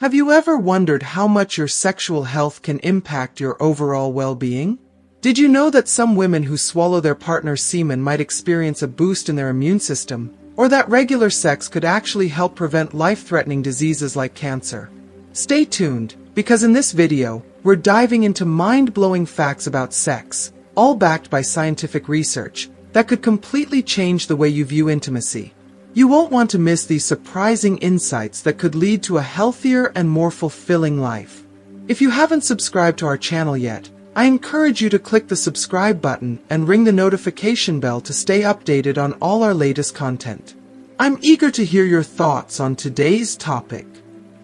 Have you ever wondered how much your sexual health can impact your overall well-being? Did you know that some women who swallow their partner's semen might experience a boost in their immune system, or that regular sex could actually help prevent life-threatening diseases like cancer? Stay tuned, because in this video, we're diving into mind-blowing facts about sex, all backed by scientific research, that could completely change the way you view intimacy. You won't want to miss these surprising insights that could lead to a healthier and more fulfilling life. If you haven't subscribed to our channel yet, I encourage you to click the subscribe button and ring the notification bell to stay updated on all our latest content. I'm eager to hear your thoughts on today's topic.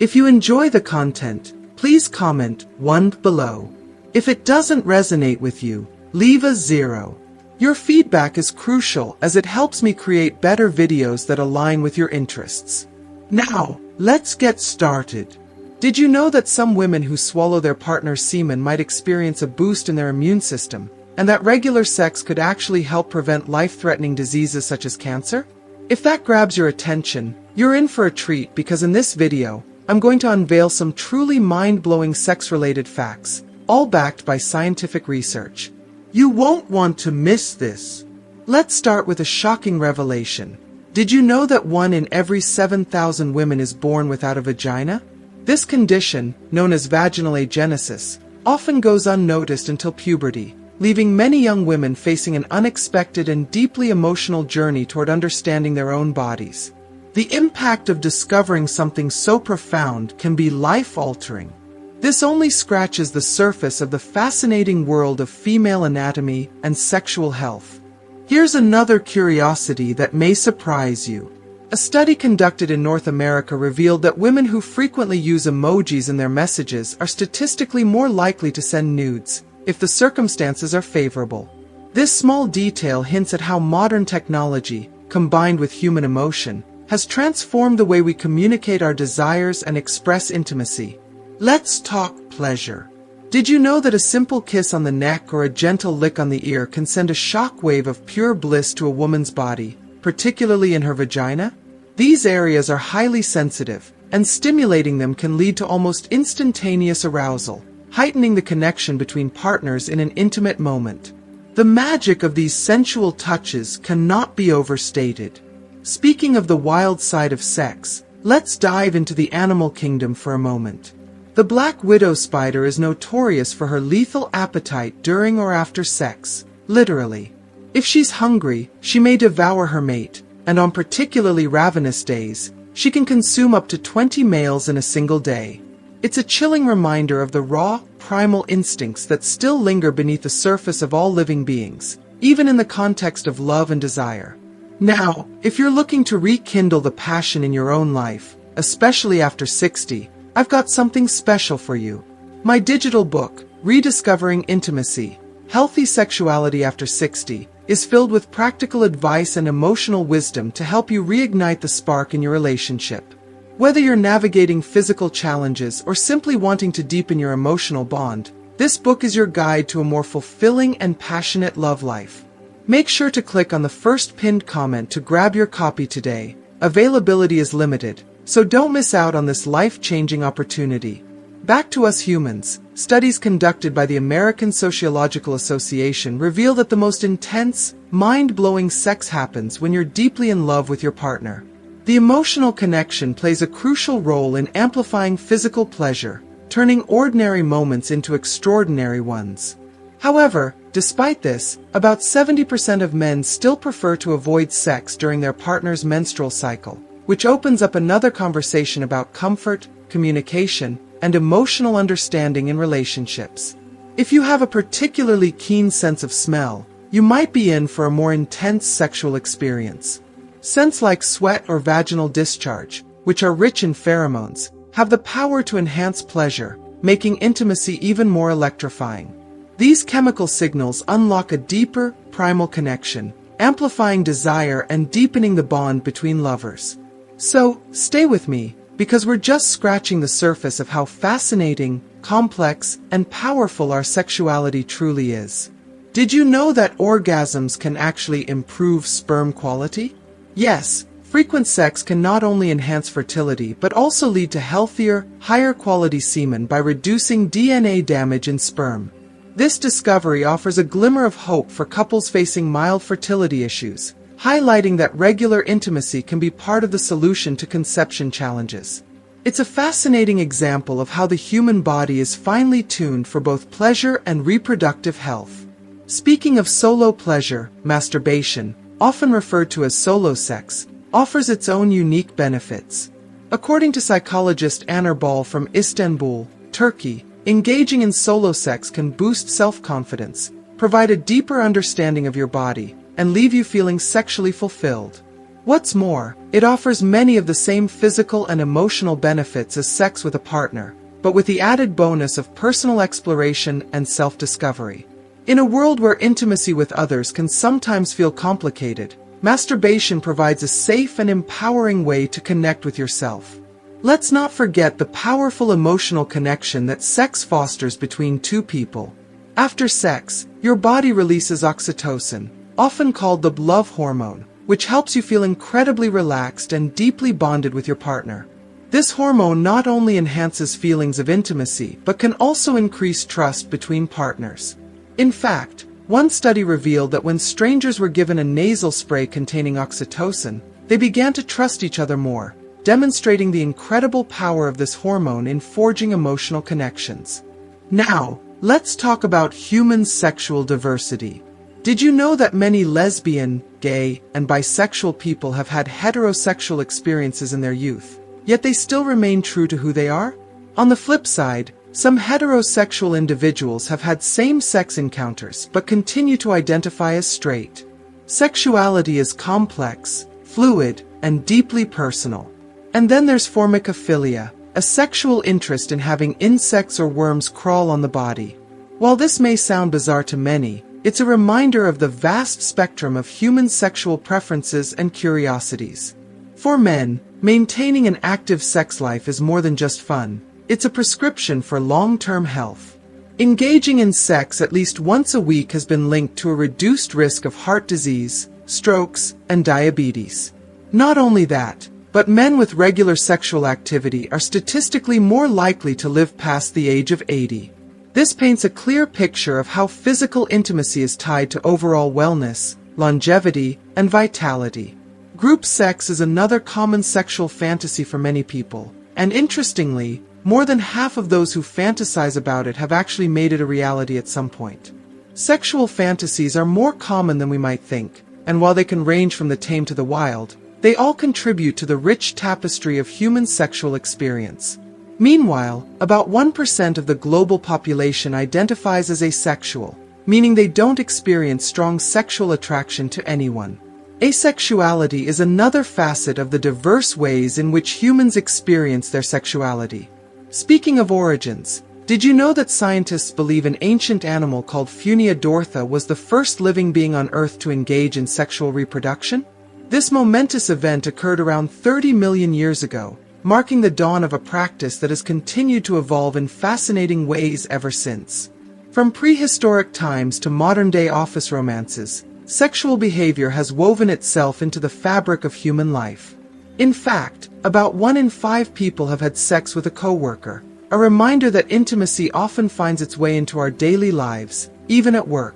If you enjoy the content, please comment 1 below. If it doesn't resonate with you, leave a 0. Your feedback is crucial as it helps me create better videos that align with your interests. Now, let's get started. Did you know that some women who swallow their partner's semen might experience a boost in their immune system, and that regular sex could actually help prevent life-threatening diseases such as cancer? If that grabs your attention, you're in for a treat because in this video, I'm going to unveil some truly mind-blowing sex-related facts, all backed by scientific research. You won't want to miss this. Let's start with a shocking revelation. Did you know that 1 in every 7,000 women is born without a vagina? This condition, known as vaginal agenesis, often goes unnoticed until puberty, leaving many young women facing an unexpected and deeply emotional journey toward understanding their own bodies. The impact of discovering something so profound can be life-altering. This only scratches the surface of the fascinating world of female anatomy and sexual health. Here's another curiosity that may surprise you. A study conducted in North America revealed that women who frequently use emojis in their messages are statistically more likely to send nudes, if the circumstances are favorable. This small detail hints at how modern technology, combined with human emotion, has transformed the way we communicate our desires and express intimacy. Let's talk pleasure. Did you know that a simple kiss on the neck or a gentle lick on the ear can send a shockwave of pure bliss to a woman's body, particularly in her vagina? These areas are highly sensitive, and stimulating them can lead to almost instantaneous arousal, heightening the connection between partners in an intimate moment. The magic of these sensual touches cannot be overstated. Speaking of the wild side of sex, let's dive into the animal kingdom for a moment. The black widow spider is notorious for her lethal appetite during or after sex, literally. If she's hungry, she may devour her mate, and on particularly ravenous days, she can consume up to 20 males in a single day. It's a chilling reminder of the raw, primal instincts that still linger beneath the surface of all living beings, even in the context of love and desire. Now, if you're looking to rekindle the passion in your own life, especially after 60, I've got something special for you. My digital book, Rediscovering Intimacy, Healthy Sexuality After 60, is filled with practical advice and emotional wisdom to help you reignite the spark in your relationship. Whether you're navigating physical challenges or simply wanting to deepen your emotional bond, this book is your guide to a more fulfilling and passionate love life. Make sure to click on the first pinned comment to grab your copy today. Availability is limited, so don't miss out on this life-changing opportunity. Back to us humans. Studies conducted by the American Sociological Association reveal that the most intense, mind-blowing sex happens when you're deeply in love with your partner. The emotional connection plays a crucial role in amplifying physical pleasure, turning ordinary moments into extraordinary ones. However, despite this, about 70% of men still prefer to avoid sex during their partner's menstrual cycle, which opens up another conversation about comfort, communication, and emotional understanding in relationships. If you have a particularly keen sense of smell, you might be in for a more intense sexual experience. Scents like sweat or vaginal discharge, which are rich in pheromones, have the power to enhance pleasure, making intimacy even more electrifying. These chemical signals unlock a deeper, primal connection, amplifying desire and deepening the bond between lovers. So, stay with me, because we're just scratching the surface of how fascinating, complex, and powerful our sexuality truly is. Did you know that orgasms can actually improve sperm quality? Yes, Frequent sex can not only enhance fertility but also lead to healthier, higher quality semen by reducing DNA damage in sperm. This discovery offers a glimmer of hope for couples facing mild fertility issues, highlighting that regular intimacy can be part of the solution to conception challenges. It's a fascinating example of how the human body is finely tuned for both pleasure and reproductive health. Speaking of solo pleasure, masturbation, often referred to as solo sex, offers its own unique benefits. According to psychologist Anar Bal from Istanbul, Turkey, engaging in solo sex can boost self-confidence, provide a deeper understanding of your body, and leave you feeling sexually fulfilled. What's more, it offers many of the same physical and emotional benefits as sex with a partner, but with the added bonus of personal exploration and self-discovery. In a world where intimacy with others can sometimes feel complicated, masturbation provides a safe and empowering way to connect with yourself. Let's not forget the powerful emotional connection that sex fosters between two people. After sex, your body releases oxytocin, often called the love hormone, which helps you feel incredibly relaxed and deeply bonded with your partner. This hormone not only enhances feelings of intimacy but can also increase trust between partners. In fact, one study revealed that when strangers were given a nasal spray containing oxytocin, they began to trust each other more, demonstrating the incredible power of this hormone in forging emotional connections. Now, let's talk about human sexual diversity. Did you know that many lesbian, gay, and bisexual people have had heterosexual experiences in their youth, yet they still remain true to who they are? On the flip side, some heterosexual individuals have had same-sex encounters but continue to identify as straight. Sexuality is complex, fluid, and deeply personal. And then there's formicophilia, a sexual interest in having insects or worms crawl on the body. While this may sound bizarre to many, it's a reminder of the vast spectrum of human sexual preferences and curiosities. For men, maintaining an active sex life is more than just fun. It's a prescription for long-term health. Engaging in sex at least once a week has been linked to a reduced risk of heart disease, strokes, and diabetes. Not only that, but men with regular sexual activity are statistically more likely to live past the age of 80. This paints a clear picture of how physical intimacy is tied to overall wellness, longevity, and vitality. Group sex is another common sexual fantasy for many people, and interestingly, more than half of those who fantasize about it have actually made it a reality at some point. Sexual fantasies are more common than we might think, and while they can range from the tame to the wild, they all contribute to the rich tapestry of human sexual experience. Meanwhile, about 1% of the global population identifies as asexual, meaning they don't experience strong sexual attraction to anyone. Asexuality is another facet of the diverse ways in which humans experience their sexuality. Speaking of origins, did you know that scientists believe an ancient animal called Funia dortha was the first living being on Earth to engage in sexual reproduction? This momentous event occurred around 30 million years ago, marking the dawn of a practice that has continued to evolve in fascinating ways ever since. From prehistoric times to modern-day office romances, sexual behavior has woven itself into the fabric of human life. In fact, about 1 in 5 people have had sex with a coworker, a reminder that intimacy often finds its way into our daily lives, even at work.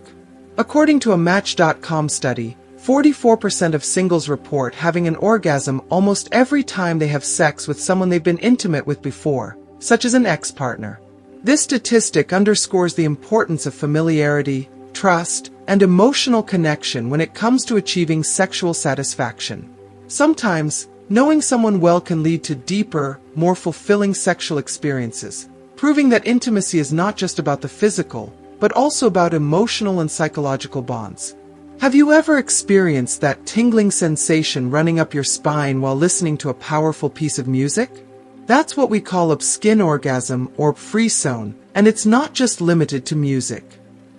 According to a Match.com study, 44% of singles report having an orgasm almost every time they have sex with someone they've been intimate with before, such as an ex-partner. This statistic underscores the importance of familiarity, trust, and emotional connection when it comes to achieving sexual satisfaction. Sometimes, knowing someone well can lead to deeper, more fulfilling sexual experiences, proving that intimacy is not just about the physical, but also about emotional and psychological bonds. Have you ever experienced that tingling sensation running up your spine while listening to a powerful piece of music? That's what we call a skin orgasm or frisson, and it's not just limited to music.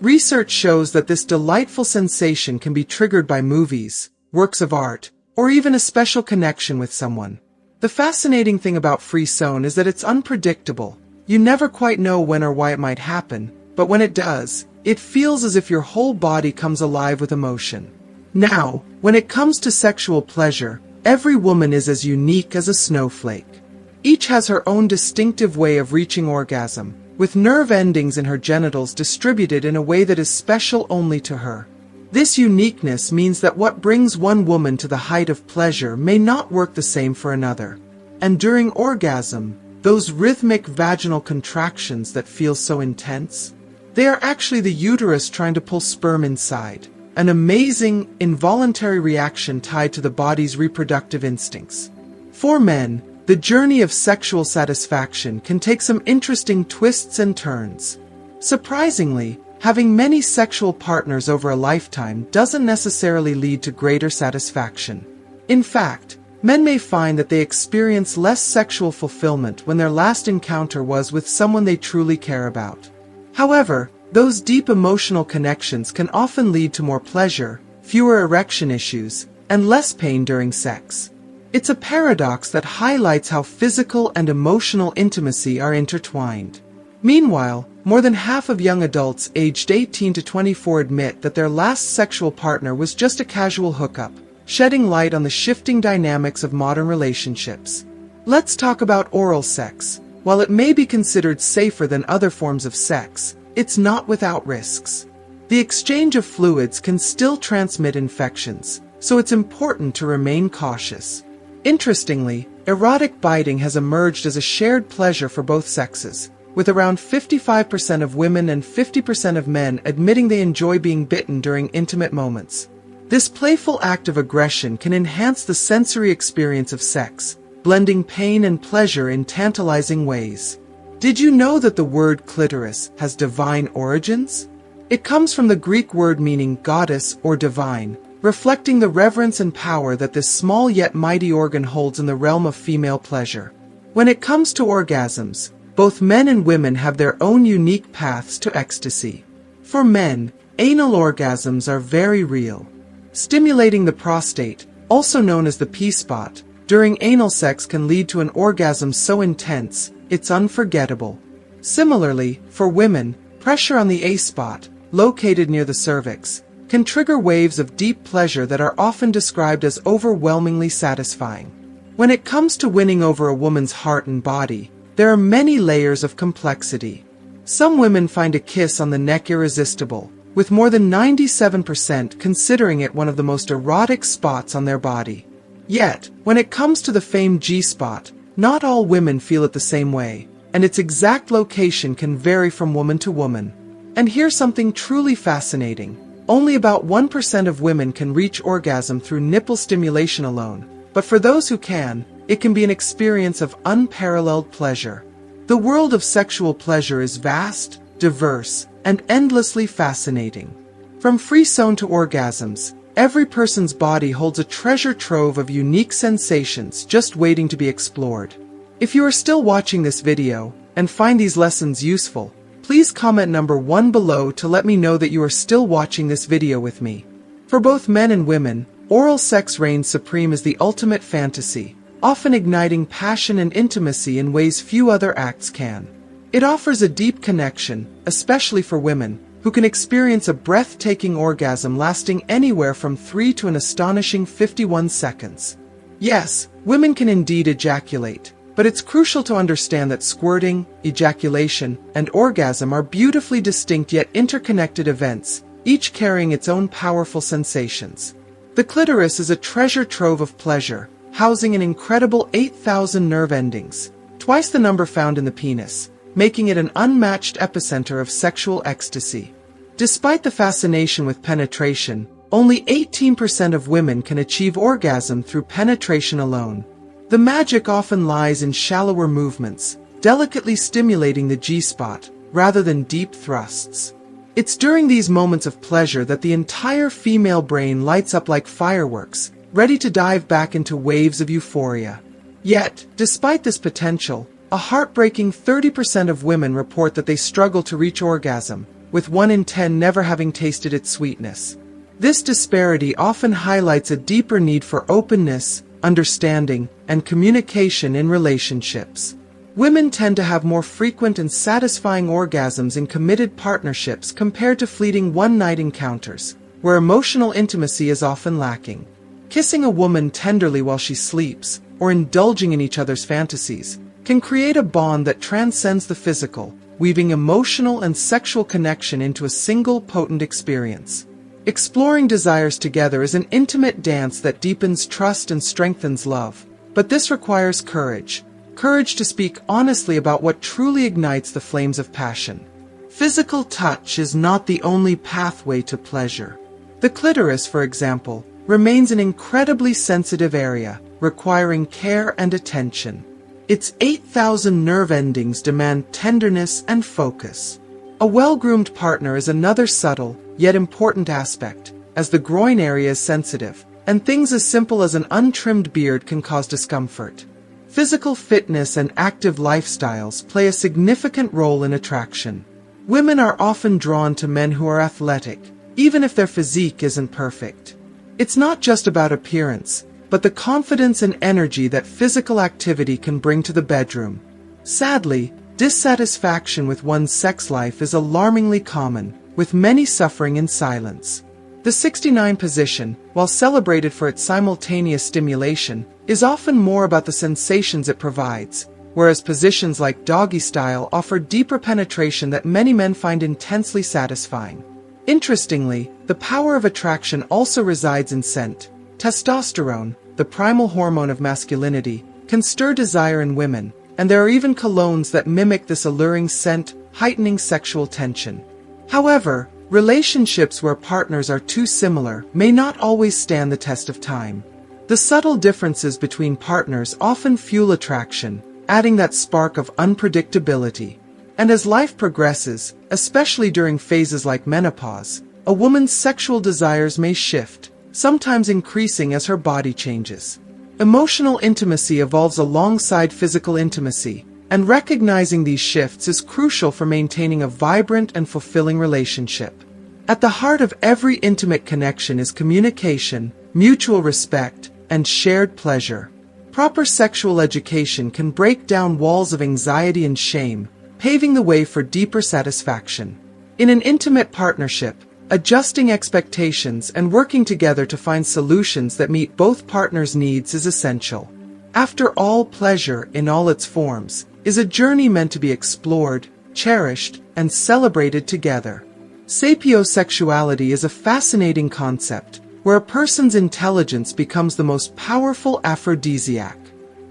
Research shows that this delightful sensation can be triggered by movies, works of art, or even a special connection with someone. The fascinating thing about frisson is that it's unpredictable. You never quite know when or why it might happen, but when it does, it feels as if your whole body comes alive with emotion. Now, when it comes to sexual pleasure, Every woman is as unique as a snowflake. Each has her own distinctive way of reaching orgasm, with nerve endings in her genitals distributed in a way that is special only to her. This uniqueness means that what brings one woman to the height of pleasure may not work the same for another. And during orgasm, those rhythmic vaginal contractions that feel so intense, they are actually the uterus trying to pull sperm inside, an amazing, involuntary reaction tied to the body's reproductive instincts. For men, the journey of sexual satisfaction can take some interesting twists and turns. Surprisingly, having many sexual partners over a lifetime doesn't necessarily lead to greater satisfaction. In fact, men may find that they experience less sexual fulfillment when their last encounter was with someone they truly care about. However, those deep emotional connections can often lead to more pleasure, fewer erection issues, and less pain during sex. It's a paradox that highlights how physical and emotional intimacy are intertwined. Meanwhile, more than half of young adults aged 18 to 24 admit that their last sexual partner was just a casual hookup, shedding light on the shifting dynamics of modern relationships. Let's talk about oral sex. While it may be considered safer than other forms of sex, it's not without risks. The exchange of fluids can still transmit infections, so it's important to remain cautious. Interestingly, erotic biting has emerged as a shared pleasure for both sexes, with around 55% of women and 50% of men admitting they enjoy being bitten during intimate moments. This playful act of aggression can enhance the sensory experience of sex, blending pain and pleasure in tantalizing ways. Did you know that the word clitoris has divine origins? It comes from the Greek word meaning goddess or divine, reflecting the reverence and power that this small yet mighty organ holds in the realm of female pleasure. When it comes to orgasms, both men and women have their own unique paths to ecstasy. For men, anal orgasms are very real. Stimulating the prostate, also known as the P-spot, during anal sex can lead to an orgasm so intense, it's unforgettable. Similarly, for women, pressure on the A-spot, located near the cervix, can trigger waves of deep pleasure that are often described as overwhelmingly satisfying. When it comes to winning over a woman's heart and body, there are many layers of complexity. Some women find a kiss on the neck irresistible, with more than 97% considering it one of the most erotic spots on their body. Yet, when it comes to the famed G-spot, not all women feel it the same way, and its exact location can vary from woman to woman. And here's something truly fascinating. Only about 1% of women can reach orgasm through nipple stimulation alone, but for those who can, it can be an experience of unparalleled pleasure. The world of sexual pleasure is vast, diverse, and endlessly fascinating. From frisson to orgasms, every person's body holds a treasure trove of unique sensations just waiting to be explored. If you are still watching this video and find these lessons useful, please comment number 1 below to let me know that you are still watching this video with me. For both men and women, oral sex reigns supreme as the ultimate fantasy, often igniting passion and intimacy in ways few other acts can. It offers a deep connection, especially for women, who can experience a breathtaking orgasm lasting anywhere from 3 to an astonishing 51 seconds. Yes, women can indeed ejaculate, but it's crucial to understand that squirting, ejaculation, and orgasm are beautifully distinct yet interconnected events, each carrying its own powerful sensations. The clitoris is a treasure trove of pleasure, housing an incredible 8,000 nerve endings, twice the number found in the penis, making it an unmatched epicenter of sexual ecstasy. Despite the fascination with penetration, only 18% of women can achieve orgasm through penetration alone. The magic often lies in shallower movements, delicately stimulating the G-spot, rather than deep thrusts. It's during these moments of pleasure that the entire female brain lights up like fireworks, ready to dive back into waves of euphoria. Yet, despite this potential, a heartbreaking 30% of women report that they struggle to reach orgasm, with 1 in 10 never having tasted its sweetness. This disparity often highlights a deeper need for openness, understanding, and communication in relationships. Women tend to have more frequent and satisfying orgasms in committed partnerships compared to fleeting one-night encounters, where emotional intimacy is often lacking. Kissing a woman tenderly while she sleeps, or indulging in each other's fantasies, can create a bond that transcends the physical, weaving emotional and sexual connection into a single potent experience. Exploring desires together is an intimate dance that deepens trust and strengthens love. But this requires courage. Courage to speak honestly about what truly ignites the flames of passion. Physical touch is not the only pathway to pleasure. The clitoris, for example, remains an incredibly sensitive area, requiring care and attention. Its 8,000 nerve endings demand tenderness and focus. A well-groomed partner is another subtle, yet important aspect, as the groin area is sensitive, and things as simple as an untrimmed beard can cause discomfort. Physical fitness and active lifestyles play a significant role in attraction. Women are often drawn to men who are athletic, even if their physique isn't perfect. It's not just about appearance, but the confidence and energy that physical activity can bring to the bedroom. Sadly, dissatisfaction with one's sex life is alarmingly common, with many suffering in silence. The 69 position, while celebrated for its simultaneous stimulation, is often more about the sensations it provides, whereas positions like doggy style offer deeper penetration that many men find intensely satisfying. Interestingly, the power of attraction also resides in scent. Testosterone, the primal hormone of masculinity, can stir desire in women, and there are even colognes that mimic this alluring scent, heightening sexual tension. However, relationships where partners are too similar may not always stand the test of time. The subtle differences between partners often fuel attraction, adding that spark of unpredictability. And as life progresses, especially during phases like menopause, a woman's sexual desires may shift, sometimes increasing as her body changes. Emotional intimacy evolves alongside physical intimacy, and recognizing these shifts is crucial for maintaining a vibrant and fulfilling relationship. At the heart of every intimate connection is communication, mutual respect, and shared pleasure. Proper sexual education can break down walls of anxiety and shame, paving the way for deeper satisfaction. In an intimate partnership, adjusting expectations and working together to find solutions that meet both partners' needs is essential. After all, pleasure, in all its forms, is a journey meant to be explored, cherished, and celebrated together. Sapiosexuality is a fascinating concept, where a person's intelligence becomes the most powerful aphrodisiac.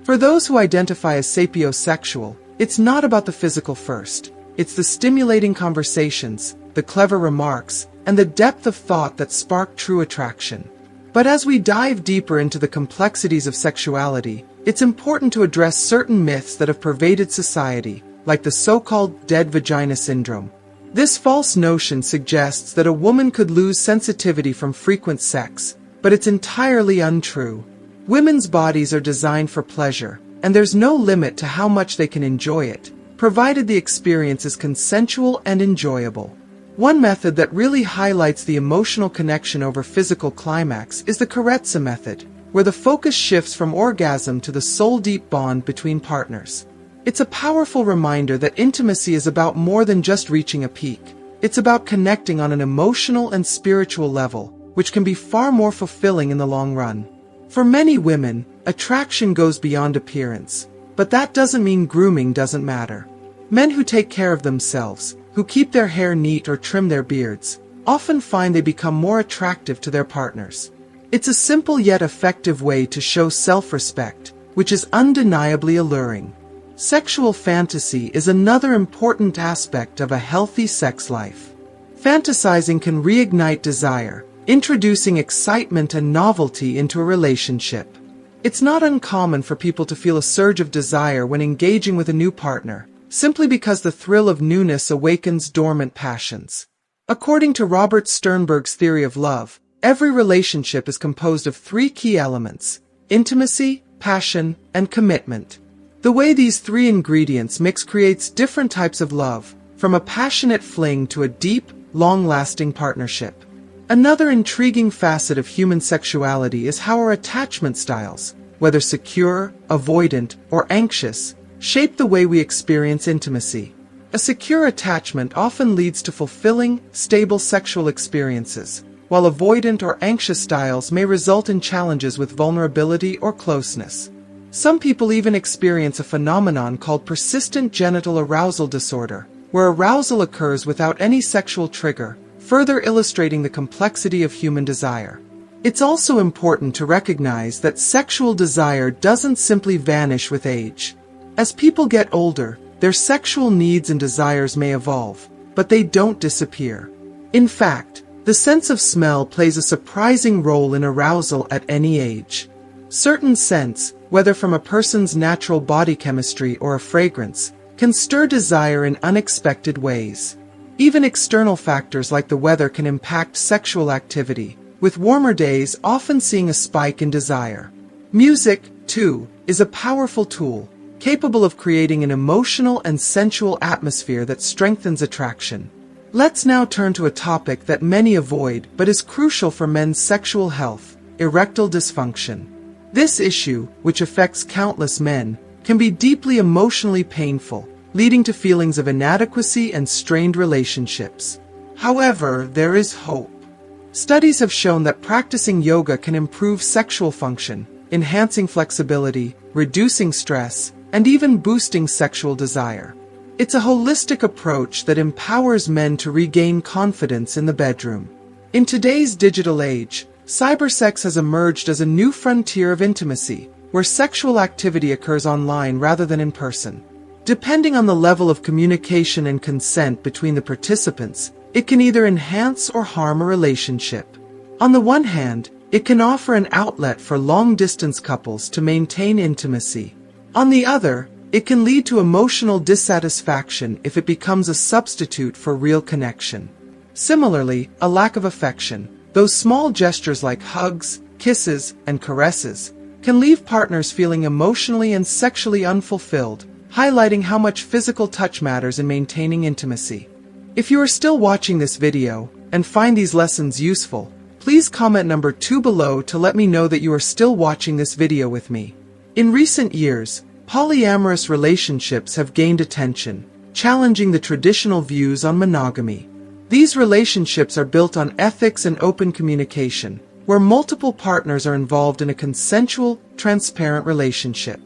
For those who identify as sapiosexual, it's not about the physical first. It's the stimulating conversations, the clever remarks, and the depth of thought that spark true attraction. But as we dive deeper into the complexities of sexuality, it's important to address certain myths that have pervaded society, like the so-called dead vagina syndrome. This false notion suggests that a woman could lose sensitivity from frequent sex, but it's entirely untrue. Women's bodies are designed for pleasure, and there's no limit to how much they can enjoy it, provided the experience is consensual and enjoyable. One method that really highlights the emotional connection over physical climax is the Carezza method, where the focus shifts from orgasm to the soul-deep bond between partners. It's a powerful reminder that intimacy is about more than just reaching a peak. It's about connecting on an emotional and spiritual level, which can be far more fulfilling in the long run. For many women, attraction goes beyond appearance, but that doesn't mean grooming doesn't matter. Men who take care of themselves, who keep their hair neat or trim their beards, often find they become more attractive to their partners. It's a simple yet effective way to show self-respect, which is undeniably alluring. Sexual fantasy is another important aspect of a healthy sex life. Fantasizing can reignite desire, introducing excitement and novelty into a relationship. It's not uncommon for people to feel a surge of desire when engaging with a new partner, simply because the thrill of newness awakens dormant passions. According to Robert Sternberg's theory of love, every relationship is composed of three key elements: intimacy, passion, and commitment. The way these three ingredients mix creates different types of love, from a passionate fling to a deep, long-lasting partnership. Another intriguing facet of human sexuality is how our attachment styles, whether secure, avoidant, or anxious, shape the way we experience intimacy. A secure attachment often leads to fulfilling, stable sexual experiences, while avoidant or anxious styles may result in challenges with vulnerability or closeness. Some people even experience a phenomenon called persistent genital arousal disorder, where arousal occurs without any sexual trigger, further illustrating the complexity of human desire. It's also important to recognize that sexual desire doesn't simply vanish with age. As people get older, their sexual needs and desires may evolve, but they don't disappear. In fact, the sense of smell plays a surprising role in arousal at any age. Certain scents, whether from a person's natural body chemistry or a fragrance, can stir desire in unexpected ways. Even external factors like the weather can impact sexual activity, with warmer days often seeing a spike in desire. Music, too, is a powerful tool, capable of creating an emotional and sensual atmosphere that strengthens attraction. Let's now turn to a topic that many avoid but is crucial for men's sexual health: erectile dysfunction. This issue, which affects countless men, can be deeply emotionally painful, leading to feelings of inadequacy and strained relationships. However, there is hope. Studies have shown that practicing yoga can improve sexual function, enhancing flexibility, reducing stress, and even boosting sexual desire. It's a holistic approach that empowers men to regain confidence in the bedroom. In today's digital age, cybersex has emerged as a new frontier of intimacy, where sexual activity occurs online rather than in person. Depending on the level of communication and consent between the participants, it can either enhance or harm a relationship. On the one hand, it can offer an outlet for long-distance couples to maintain intimacy. On the other, it can lead to emotional dissatisfaction if it becomes a substitute for real connection. Similarly, a lack of affection, those small gestures like hugs, kisses, and caresses, can leave partners feeling emotionally and sexually unfulfilled, highlighting how much physical touch matters in maintaining intimacy. If you are still watching this video and find these lessons useful, please comment number 2 below to let me know that you are still watching this video with me. In recent years, polyamorous relationships have gained attention, challenging the traditional views on monogamy. These relationships are built on ethics and open communication, where multiple partners are involved in a consensual, transparent relationship.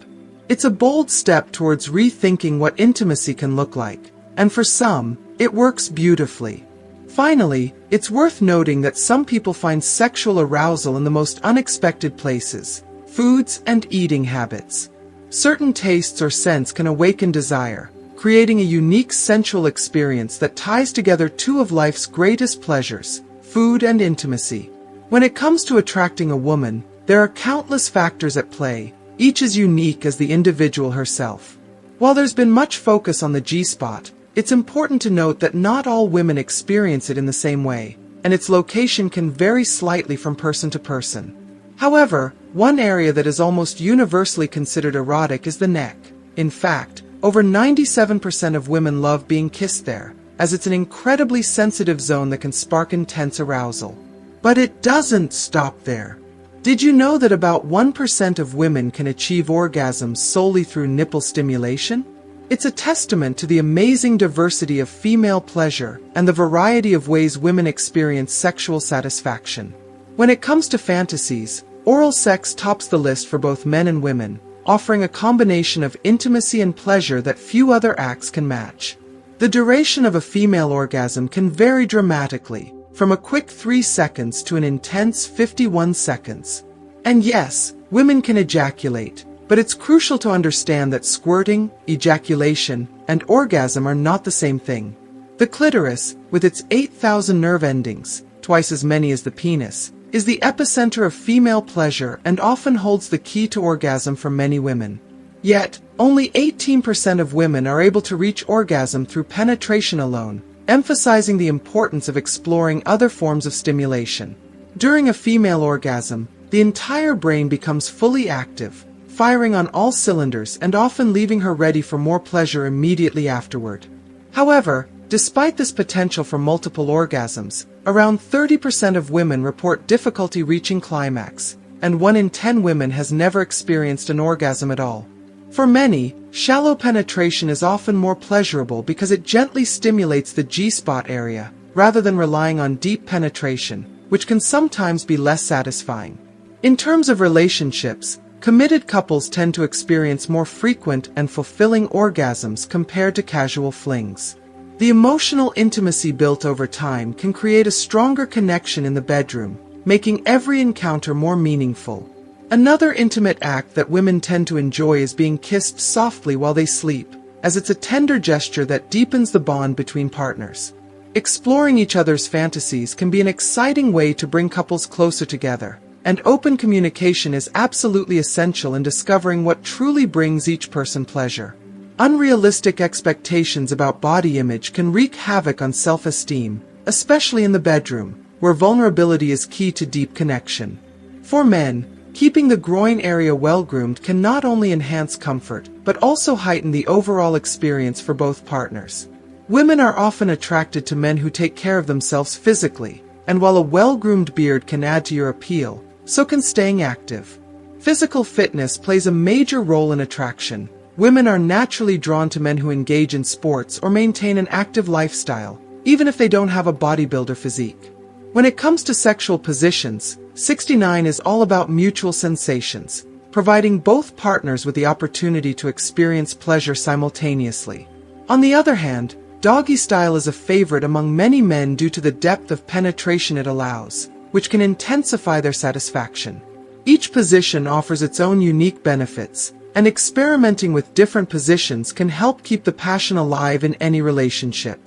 It's a bold step towards rethinking what intimacy can look like, and for some, it works beautifully. Finally, it's worth noting that some people find sexual arousal in the most unexpected places: foods and eating habits. Certain tastes or scents can awaken desire, creating a unique sensual experience that ties together two of life's greatest pleasures, food and intimacy. When it comes to attracting a woman, there are countless factors at play, each as unique as the individual herself. While there's been much focus on the G-spot, it's important to note that not all women experience it in the same way, and its location can vary slightly from person to person. However, one area that is almost universally considered erotic is the neck. In fact, over 97% of women love being kissed there, as it's an incredibly sensitive zone that can spark intense arousal. But it doesn't stop there. Did you know that about 1% of women can achieve orgasms solely through nipple stimulation? It's a testament to the amazing diversity of female pleasure and the variety of ways women experience sexual satisfaction. When it comes to fantasies, oral sex tops the list for both men and women, offering a combination of intimacy and pleasure that few other acts can match. The duration of a female orgasm can vary dramatically, from a quick 3 seconds to an intense 51 seconds. And yes, women can ejaculate, but it's crucial to understand that squirting, ejaculation, and orgasm are not the same thing. The clitoris, with its 8,000 nerve endings, twice as many as the penis, is the epicenter of female pleasure and often holds the key to orgasm for many women. Yet, only 18% of women are able to reach orgasm through penetration alone, emphasizing the importance of exploring other forms of stimulation. During a female orgasm, the entire brain becomes fully active, firing on all cylinders and often leaving her ready for more pleasure immediately afterward. However, despite this potential for multiple orgasms, around 30% of women report difficulty reaching climax, and 1 in 10 women has never experienced an orgasm at all. For many, shallow penetration is often more pleasurable because it gently stimulates the G-spot area, rather than relying on deep penetration, which can sometimes be less satisfying. In terms of relationships, committed couples tend to experience more frequent and fulfilling orgasms compared to casual flings. The emotional intimacy built over time can create a stronger connection in the bedroom, making every encounter more meaningful. Another intimate act that women tend to enjoy is being kissed softly while they sleep, as it's a tender gesture that deepens the bond between partners. Exploring each other's fantasies can be an exciting way to bring couples closer together, and open communication is absolutely essential in discovering what truly brings each person pleasure. Unrealistic expectations about body image can wreak havoc on self-esteem, especially in the bedroom, where vulnerability is key to deep connection. For men, keeping the groin area well-groomed can not only enhance comfort, but also heighten the overall experience for both partners. Women are often attracted to men who take care of themselves physically, and while a well-groomed beard can add to your appeal, so can staying active. Physical fitness plays a major role in attraction. Women are naturally drawn to men who engage in sports or maintain an active lifestyle, even if they don't have a bodybuilder physique. When it comes to sexual positions, 69 is all about mutual sensations, providing both partners with the opportunity to experience pleasure simultaneously. On the other hand, doggy style is a favorite among many men due to the depth of penetration it allows, which can intensify their satisfaction. Each position offers its own unique benefits, and experimenting with different positions can help keep the passion alive in any relationship.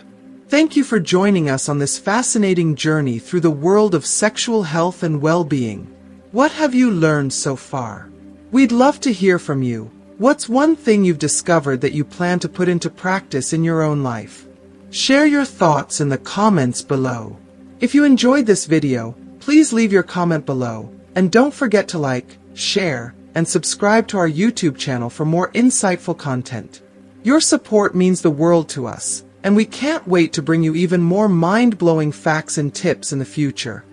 Thank you for joining us on this fascinating journey through the world of sexual health and well-being. What have you learned so far? We'd love to hear from you. What's one thing you've discovered that you plan to put into practice in your own life? Share your thoughts in the comments below. If you enjoyed this video, please leave your comment below, and don't forget to like, share, and subscribe to our YouTube channel for more insightful content. Your support means the world to us, and we can't wait to bring you even more mind-blowing facts and tips in the future.